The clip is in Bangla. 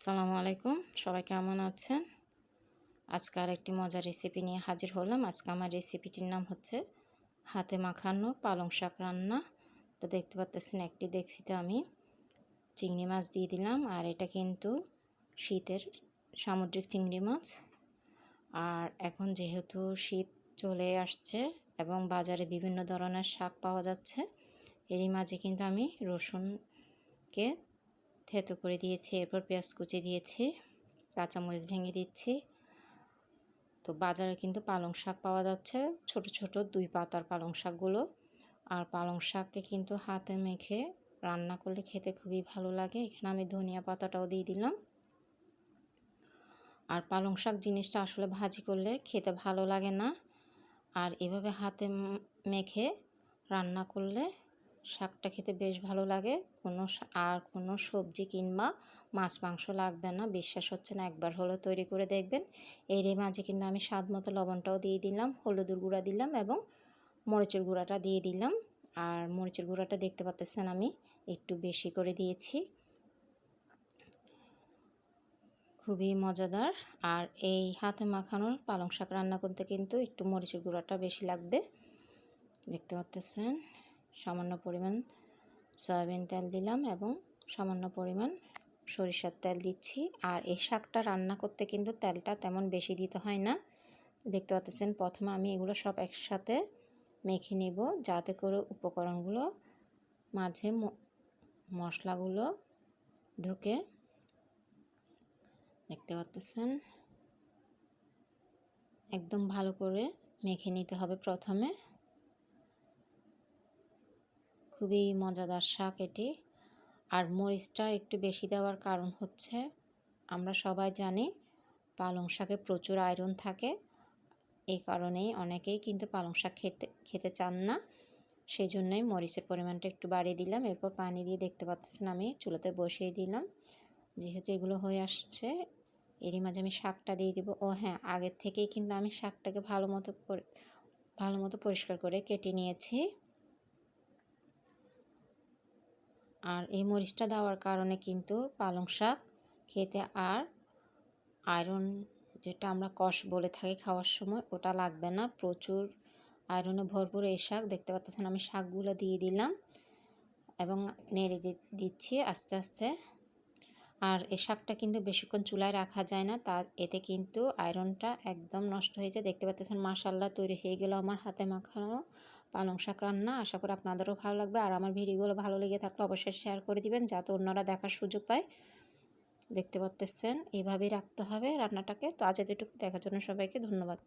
আসসালামু আলাইকুম, সবাই কেমন আছেন? আজকে আরেকটি মজার রেসিপি নিয়ে হাজির হলাম। আজকে আমার রেসিপিটির নাম হচ্ছে হাতে মাখানো পালং শাক রান্না। তো দেখতে পাচ্ছেন একটি ডেকচিতে আমি চিংড়ি মাছ দিয়ে দিলাম, আর এটা কিন্তু শীতের সামুদ্রিক চিংড়ি মাছ। আর এখন যেহেতু শীত চলে আসছে এবং বাজারে বিভিন্ন ধরনের শাক পাওয়া যাচ্ছে, এরই মাঝে কিন্তু আমি রসুনকে থেতো করে দিয়েছি, এরপর পেঁয়াজ কুচি দিয়েছি, কাঁচামরিচ ভেঙে দিচ্ছি। তো বাজারে কিন্তু পালং শাক পাওয়া যাচ্ছে, ছোট ছোট 2 পাতার পালং শাকগুলো। আর পালং শাককে কিন্তু হাতে মেখে রান্না করলে খেতে খুবই ভালো লাগে। এখানে আমি ধনিয়া পাতাটাও দিয়ে দিলাম। আর পালং শাক জিনিসটা আসলে ভাজি করলে খেতে ভালো লাগে না, আর এভাবে হাতে মেখে রান্না করলে শাকটা খেতে বেশ ভালো লাগে। কোনো সবজি কিংবা মাছ মাংস লাগবে না, বিশ্বাস হচ্ছে না, একবার হলো তৈরি করে দেখবেন। এরই মাঝে কিন্তু আমি স্বাদ মতো লবণটাও দিয়ে দিলাম, হলুদের গুঁড়া দিলাম এবং মরিচের গুঁড়াটা দিয়ে দিলাম। আর মরিচের গুঁড়াটা দেখতে পাচ্ছেন আমি একটু বেশি করে দিয়েছি, খুবই মজাদার। আর এই হাতে মাখানোর পালং শাক রান্না করতে কিন্তু একটু মরিচের গুঁড়াটা বেশি লাগবে। দেখতে পাচ্ছেন সামান্য পরিমাণ সয়াবিন তেল দিলাম এবং সামান্য পরিমাণ সরিষার তেল দিচ্ছি। আর এই শাকটা রান্না করতে কিন্তু তেলটা তেমন বেশি দিতে হয় না। দেখতে পাচ্ছেন প্রথমে আমি এগুলো সব একসাথে মেখে নিব, যাতে করে উপকরণগুলো মাঝে মশলাগুলো ঢুকে। দেখতে পাচ্ছেন একদম ভালো করে মেখে নিতে হবে প্রথমে। খুবই মজাদার শাক এটি। আর মরিচটা একটু বেশি দেওয়ার কারণ হচ্ছে, আমরা সবাই জানি পালং শাকে প্রচুর আয়রন থাকে, এই কারণেই অনেকেই কিন্তু পালং শাক খেতে চান না, সেই জন্যই মরিচের পরিমাণটা একটু বাড়িয়ে দিলাম। এরপর পানি দিয়ে দেখতে পাচ্ছেন আমি চুলাতে বসিয়ে দিলাম। যেহেতু এগুলো হয়ে আসছে, এরই মাঝে আমি শাকটা দিয়ে দিব। ও হ্যাঁ, আগের থেকেই কিন্তু আমি শাকটাকে ভালো মতো পরিষ্কার করে কেটে নিয়েছি। আর এই মরিচটা দেওয়ার কারণে কিন্তু পালং শাক খেতে আর আয়রন, যেটা আমরা কষ বলে থাকি খাওয়ার সময়, ওটা লাগবে না। প্রচুর আয়রনে ভরপুর এই শাক। দেখতে পাচ্ছেন আমি শাকগুলো দিয়ে দিলাম এবং নেড়ে দিচ্ছি আস্তে আস্তে। আর এই শাকটা কিন্তু বেশিক্ষণ চুলায় রাখা যায় না, এতে কিন্তু আয়রনটা একদম নষ্ট হয়ে যায়। দেখতে পাচ্ছেন মাশাআল্লাহ, তৈরি হয়ে গেল আমার হাতে মাখানো পালং শাক রান্না। আশা করি আপনাদেরও ভালো লাগবে। আর আমার ভিডিওগুলো ভালো লেগে থাকলে অবশ্যই শেয়ার করে দিবেন, যাতে অন্যরা দেখার সুযোগ পায়। দেখতে পাচ্ছেন এইভাবেই রাখতে হবে রান্নাটাকে। তো আজ এতটুকু দেখার জন্য সবাইকে ধন্যবাদ।